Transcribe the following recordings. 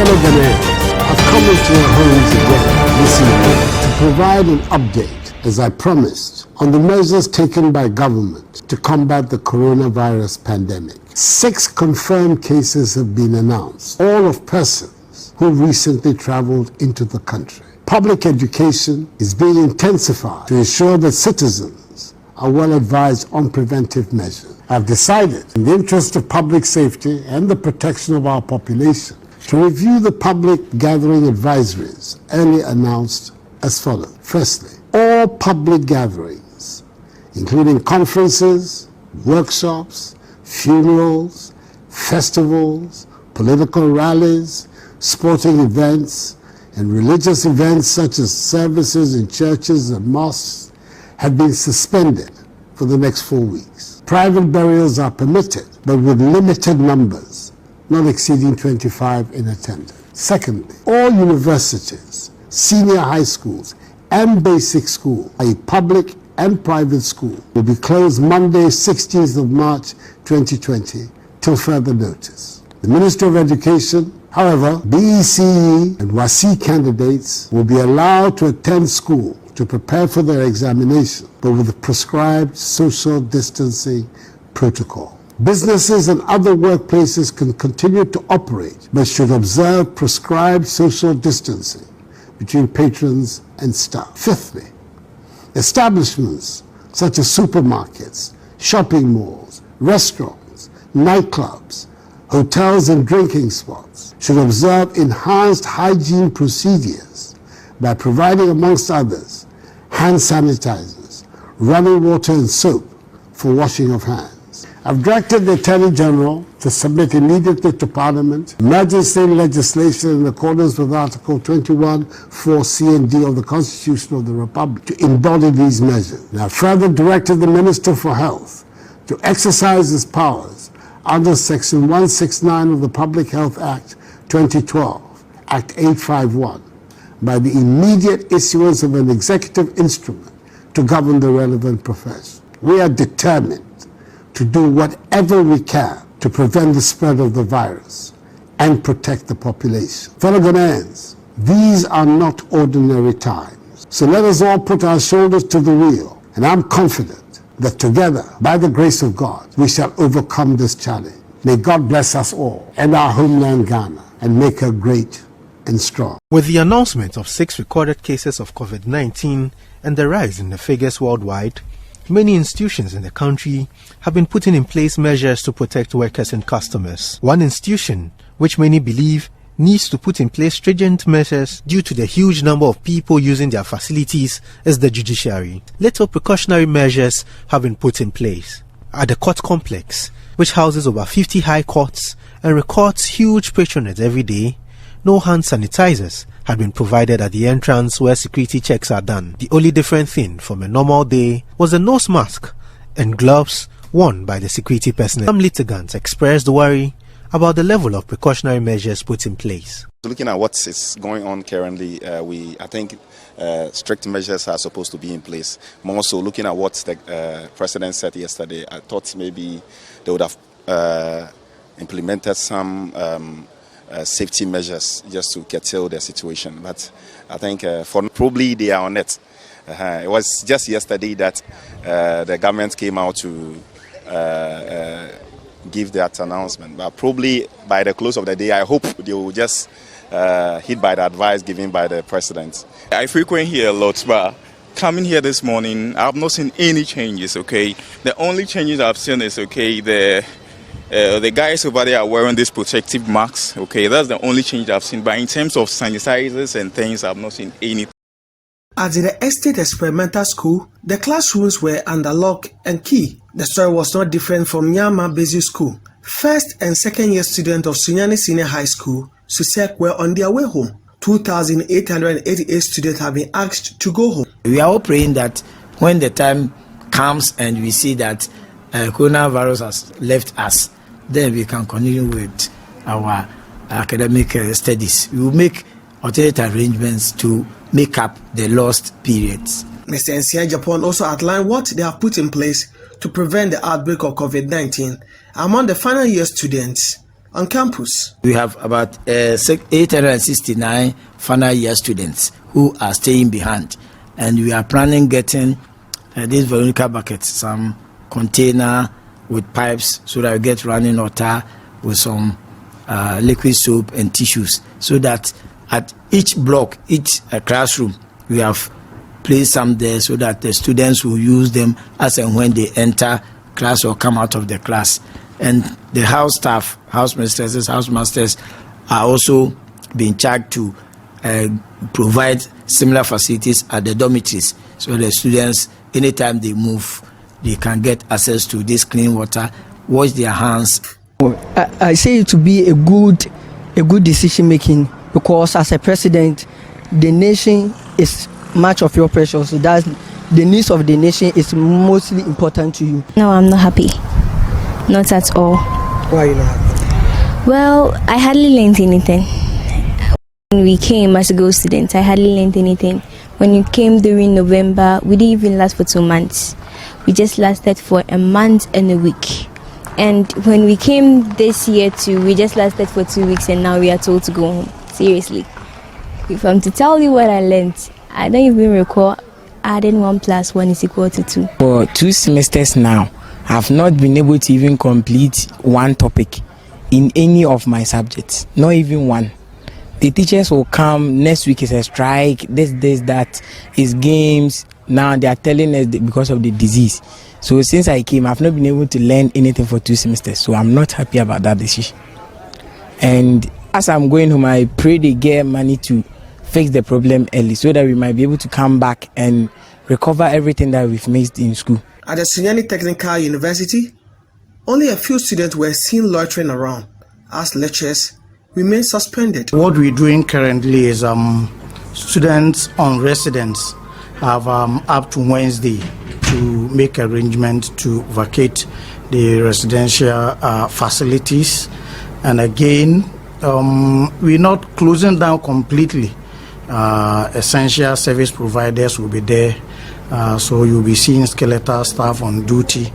Fellow Ghanaians, I've come into your homes again this evening to provide an update, as I promised, on the measures taken by government to combat the coronavirus pandemic. 6 confirmed cases have been announced, all of persons who recently traveled into the country. Public education is being intensified to ensure that citizens are well advised on preventive measures. I've decided, in the interest of public safety and the protection of our population, to review the public gathering advisories earlier announced as follows. Firstly, all public gatherings, including conferences, workshops, funerals, festivals, political rallies, sporting events, and religious events such as services in churches and mosques, have been suspended for the next 4 weeks. Private burials are permitted, but with limited numbers, not exceeding 25 in attendance. Secondly, all universities, senior high schools, and basic schools, i.e. public and private school, will be closed Monday, 16th of March 2020, till further notice. The Ministry of Education, however, BECE and WASI candidates will be allowed to attend school to prepare for their examination, but with the prescribed social distancing protocol. Businesses and other workplaces can continue to operate, but should observe prescribed social distancing between patrons and staff. Fifthly, establishments such as supermarkets, shopping malls, restaurants, nightclubs, hotels and drinking spots should observe enhanced hygiene procedures by providing, amongst others, hand sanitizers, running water and soap for washing of hands. I've directed the Attorney General to submit immediately to Parliament emergency legislation in accordance with Article 21(4)(c) and (d) of the Constitution of the Republic to embody these measures. And I further directed the Minister for Health to exercise his powers under Section 169 of the Public Health Act 2012, Act 851, by the immediate issuance of an executive instrument to govern the relevant profession. We are determined to do whatever we can to prevent the spread of the virus and protect the population. Fellow Ghanaians, these are not ordinary times. So let us all put our shoulders to the wheel, and I'm confident that together, by the grace of God, we shall overcome this challenge. May God bless us all and our homeland Ghana and make her great and strong. With the announcement of 6 recorded cases of COVID-19 and the rise in the figures worldwide, many institutions in the country have been putting in place measures to protect workers and customers. One institution, which many believe needs to put in place stringent measures due to the huge number of people using their facilities, is the judiciary. Little precautionary measures have been put in place. At the court complex, which houses over 50 high courts and records huge patronage every day, no hand sanitizers had been provided at the entrance where security checks are done. The only different thing from a normal day was a nose mask and gloves worn by the security personnel. Some litigants expressed worry about the level of precautionary measures put in place. Looking at what is going on currently, I think strict measures are supposed to be in place. More so, looking at what the President said yesterday, I thought maybe they would have implemented some safety measures just to curtail the situation. But I think for probably they are on it. It was just yesterday that the government came out to give that announcement. But probably by the close of the day, I hope they will just hit by the advice given by the President. I frequent here a lot, but coming here this morning, I have not seen any changes, okay? The only changes I've seen is, okay, the guys over there are wearing these protective masks, okay? That's the only change I've seen. But in terms of sanitizers and things, I've not seen anything. At the Estate Experimental School, the classrooms were under lock and key. The story was not different from Nyama Basic School. First and second year students of SUNYANI Senior High School, SUSEC, were on their way home. 2,888 students have been asked to go home. We are all praying that when the time comes and we see that coronavirus has left us, then we can continue with our academic studies. We will make alternate arrangements to make up the lost periods. Mr. Nsia Japan also outlined what they have put in place to prevent the outbreak of COVID-19 among the final year students on campus. We have about 869 final year students who are staying behind, and we are planning getting these Veronica buckets, some container with pipes, so that we get running water with some liquid soap and tissues, so that at each block, each classroom, we have placed some there so that the students will use them as and when they enter class or come out of the class. And the house staff, house mistresses, house masters are also being charged to provide similar facilities at the dormitories, so the students, anytime they move, they can get access to this clean water, wash their hands. I say it to be a good decision making, because as a president, the nation is much of your pressure, so that the needs of the nation is mostly important to you. No, I'm not happy. Not at all. Why are you not happy? Well, I hardly learned anything. When we came as a girl student, I hardly learned anything. When you came during November, we didn't even last for 2 months. We just lasted for a month and a week. And when we came this year too, we just lasted for 2 weeks, and now we are told to go home. Seriously. If I'm to tell you what I learned, I don't even recall adding 1 + 1 = 2. For 2 semesters now, I've not been able to even complete one topic in any of my subjects, not even one. The teachers will come, next week is a strike, that is games. Now they are telling us because of the disease. So since I came, I've not been able to learn anything for 2 semesters. So I'm not happy about that decision. And as I'm going home, I pray they get money to fix the problem early, so that we might be able to come back and recover everything that we've missed in school. At the SUNYANI Technical University, only a few students were seen loitering around as lectures remain suspended. What we're doing currently is students on residence have up to Wednesday to make arrangements to vacate the residential facilities. And again, we're not closing down completely. Essential service providers will be there, so you'll be seeing skeletal staff on duty.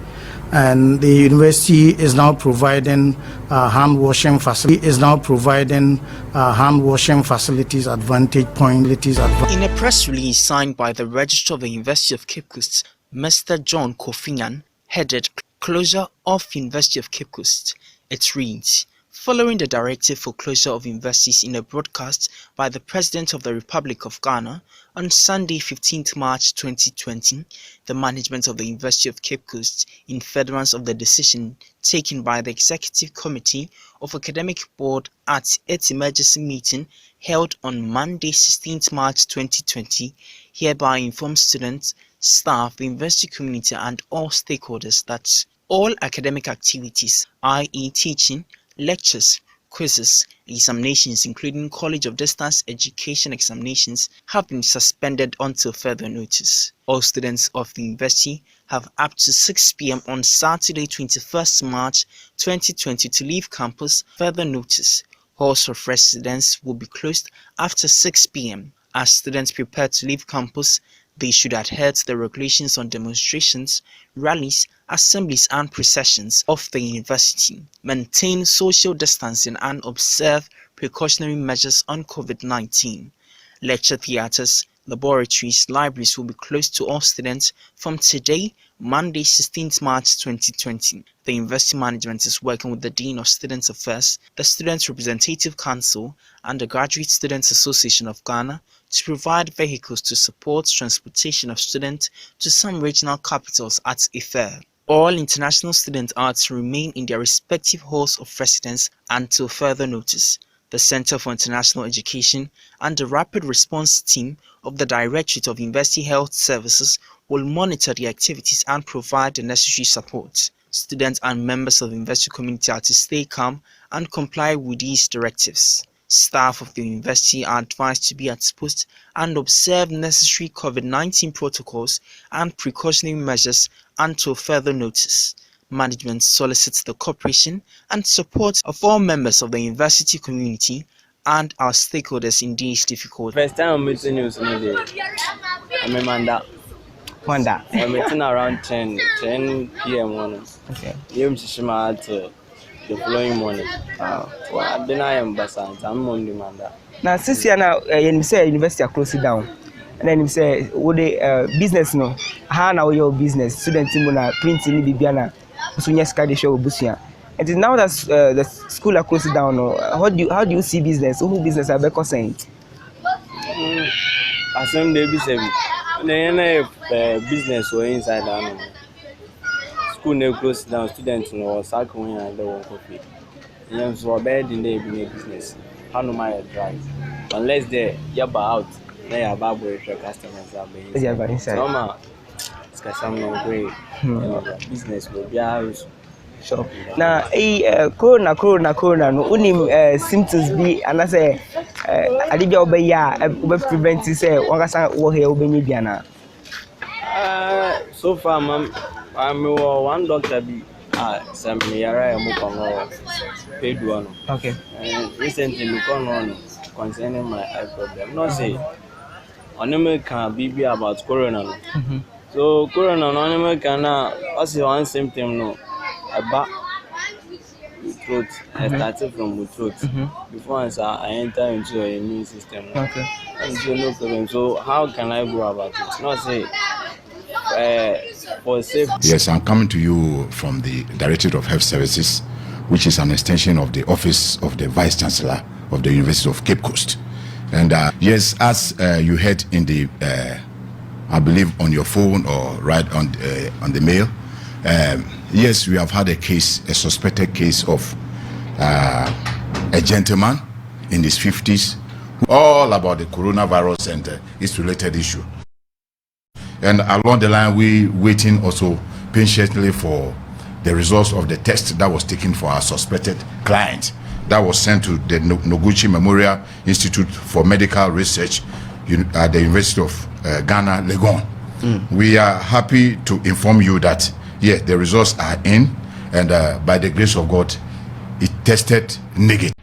And the university is now providing hand washing facilities. Advantage point. In a press release signed by the Registrar of the University of Cape Coast, Mr. John Kofinyan, headed Closure of University of Cape Coast, it reads: following the directive for closure of universities in a broadcast by the President of the Republic of Ghana on Sunday 15th March 2020, the management of the University of Cape Coast, in furtherance of the decision taken by the Executive Committee of Academic Board at its emergency meeting held on Monday 16th March 2020, hereby informs students, staff, the university community and all stakeholders that all academic activities, i.e. teaching, lectures, quizzes, examinations including College of Distance Education examinations have been suspended until further notice. All students of the university have up to 6 p.m. on Saturday 21st March 2020 to leave campus. Further notice: halls of residence will be closed after 6 p.m. As students prepare to leave campus, they should adhere to the regulations on demonstrations, rallies, assemblies and processions of the university, maintain social distancing and observe precautionary measures on COVID-19. Lecture theatres, laboratories, libraries will be closed to all students from today, Monday 16th March 2020. The university management is working with the Dean of Student Affairs, the Student Representative Council and the Graduate Students Association of Ghana to provide vehicles to support transportation of students to some regional capitals at a fair. All international students are to remain in their respective halls of residence until further notice. The Center for International Education and the Rapid Response Team of the Directorate of University Health Services will monitor the activities and provide the necessary support. Students and members of the university community are to stay calm and comply with these directives. Staff of the university are advised to be at post and observe necessary COVID-19 protocols and precautionary measures until further notice. Management solicits the cooperation and support of all members of the university community and our stakeholders in these difficult. First time I'm meeting you today, I'm a Manda. I'm meeting around 10 p.m. Okay. the following morning. Then I am Basant, I'm on demand. Now, since you are now, you say university are closing down, and then you say, what the business no? How now your business? Students in Mona printing Bibiana, Sunya Sky show Busia. And now that the school are closing down, how do you see business? Who business are Becca saying? As some day be saving. Then business or inside school no close down, students no cycling and they won't coffee. And so bed in the business. How no my drive. Unless they yaba out, they are bad with customers are being inside. Normal. It's some no way. Business will be ours. Sure. Now, corona no unim symptoms be and I say adibia obeya we prevent say wakasa wo here obeni bia so far I'm one doctor be some yara mo kono paid one. Okay. Recently we come on concerning my eye problem. Not say on can be about corona. So corona on can also one symptom no about throat. I started from the throat. Before I enter into your immune system. Okay. So no problem. So how can I go about it? Not say for safety. Yes, I'm coming to you from the Directorate of Health Services, which is an extension of the office of the Vice Chancellor of the University of Cape Coast. And yes, as you heard in the, I believe on your phone or right on the mail, yes, we have had a suspected case of a gentleman in his 50s, all about the coronavirus and its related issue. And along the line, we waiting also patiently for the results of the test that was taken for our suspected client. That was sent to the Noguchi Memorial Institute for Medical Research at the University of Ghana, Legon. We are happy to inform you that, yes, the results are in, and by the grace of God, it tested negative.